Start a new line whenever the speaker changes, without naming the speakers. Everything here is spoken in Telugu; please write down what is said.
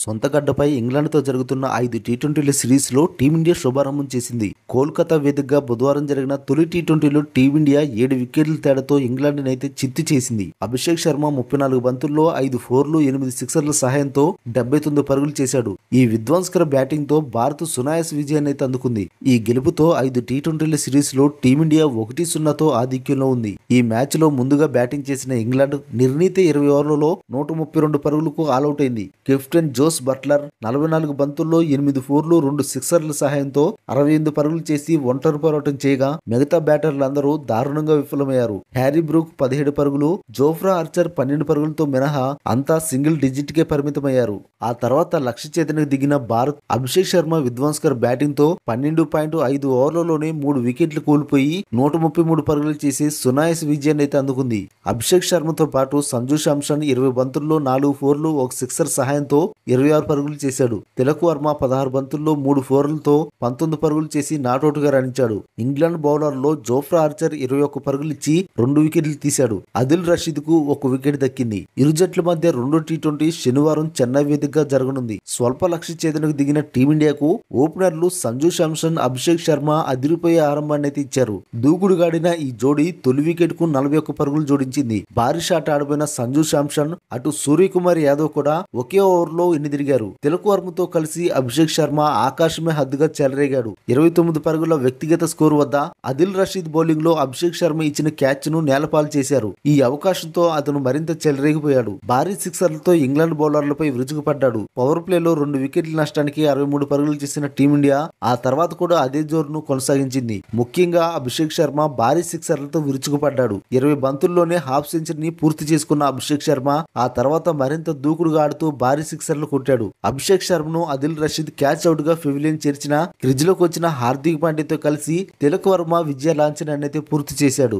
సొంత గడ్డపై ఇంగ్లాండ్తో జరుగుతున్న 5 టీ20ల సిరీస్లో టీమిండియా శుభారంభం చేసింది. కోల్కతా వేదికగా బుధవారం జరిగిన తొలి టీ20లో టీమిండియా 7 వికెట్ల తేడాతో ఇంగ్లాండ్నైతే చిత్తు చేసింది. అభిషేక్ శర్మ 34 బంతుల్లో 5 ఫోర్లు 8 సిక్సర్ల సహాయంతో 79 పరుగులు చేశాడు. ఈ విధ్వంసకర బ్యాటింగ్తో భారత్ సునాయాస విజయాన్నైతే అందుకుంది. ఈ గెలుపుతో 5 టీ20ల సిరీస్లో టీమిండియా 1-0తో ఆధిక్యంలో ఉంది. ఈ మ్యాచ్లో ముందుగా బ్యాటింగ్ చేసిన ఇంగ్లాండ్ నిర్ణీత 20 ఓవర్లలో 132 పరుగులకు ఆలౌట్ అయింది. కెప్టెన్ జోస్ బట్లర్ 44 బంతుల్లో 8 ఫోర్లు 2 సిక్సర్ల సహాయంతో 68 పరుగులు చేసి ఒంటరి పోరాటం చేయగా మిగతా బ్యాటర్లందరూ దారుణంగా విఫలమయ్యారు. హ్యారీ బ్రూక్ 17 పరుగులు, జోఫ్రా ఆర్చర్ 12 పరుగులతో మినహా అంతా సింగిల్ డిజిట్ కే పరిమితమయ్యారు. ఆ తర్వాత లక్ష్య ఛేదనకు దిగిన భారత్ అభిషేక్ శర్మ విధ్వంసకర బ్యాటింగ్ తో 12.5 ఓవర్లలోనే 3 వికెట్లు కోల్పోయి 133 పరుగులు చేసి సునాయాస విజయాన్ని అయితే అందుకుంది. అభిషేక్ శర్మతో పాటు సంజు శాంసన్ 20 బంతుల్లో 4 ఫోర్లు 1 సిక్సర్ సహాయంతో 26 పరుగులు చేశాడు. తిలక్ వర్మ 16 బంతుల్లో 3 ఫోర్లతో 19 పరుగులు చేసి నాటౌట్ గా రాణించాడు. ఇంగ్లాండ్ బౌలర్లో జోఫ్రా ఆర్చర్ 21 పరుగులు ఇచ్చి 2 వికెట్లు తీశాడు. ఆదిల్ రషీద్ కు 1 వికెట్ దక్కింది. ఇరు జట్ల మధ్య రెండో టీ20 శనివారం చెన్నై వేదికగా జరగనుంది. స్వల్ప లక్ష్య ఛేదనకు దిగిన టీమిండియాకు ఓపెనర్లు సంజు శాంసన్, అభిషేక్ శర్మ అదిరిపోయే ఆరంభాన్ని అయితే ఇచ్చారు. దూకుడుగాడిన ఈ జోడీ తొలి వికెట్ కు 41 పరుగులు జోడించింది. భారీ షాట్ ఆడబోయిన సంజు శాంసన్ అటు సూర్యకుమార్ యాదవ్ కూడా ఒకే ఓవర్లో ఎన్నిదిరిగారు. తిలక్ వర్మతో కలిసి అభిషేక్ శర్మ ఆకాశమే హద్దుగా చెలరేగాడు. 29 పరుగుల వ్యక్తిగత స్కోరు వద్ద ఆదిల్ రషీద్ బౌలింగ్ లో అభిషేక్ శర్మ ఇచ్చిన క్యాచ్ ను నేలపాలు చేశారు. ఈ అవకాశంతో అతను మరింత చెలరేగిపోయాడు. భారీ సిక్సర్లతో ఇంగ్లాండ్ బౌలర్లపై విరుచుకుపడ్డాడు. పవర్ ప్లేలో 2 వికెట్ల నష్టానికి 63 పరుగులు చేసిన టీమిండియా ఆ తర్వాత కూడా అదే జోరును కొనసాగించింది. ముఖ్యంగా అభిషేక్ శర్మ భారీ సిక్సర్లతో విరుచుకుపడ్డాడు. 20 బంతుల్లోనే హాఫ్ సెంచరీని పూర్తి చేసుకున్న అభిషేక్ శర్మ ఆ తర్వాత మరింత దూకుడుగా ఆడుతూ భారీ సిక్సర్లు కొట్టాడు. అభిషేక్ శర్మను ఆదిల్ రషీద్ క్యాచ్ అవుట్ గా పెవిలియన్ చేర్చిన క్రిజ్ లోకి వచ్చిన హార్దిక్ పాండ్యాతో కలిసి తిలక్ వర్మ విజయ లాంఛనాన్ని అయితే పూర్తి చేశాడు.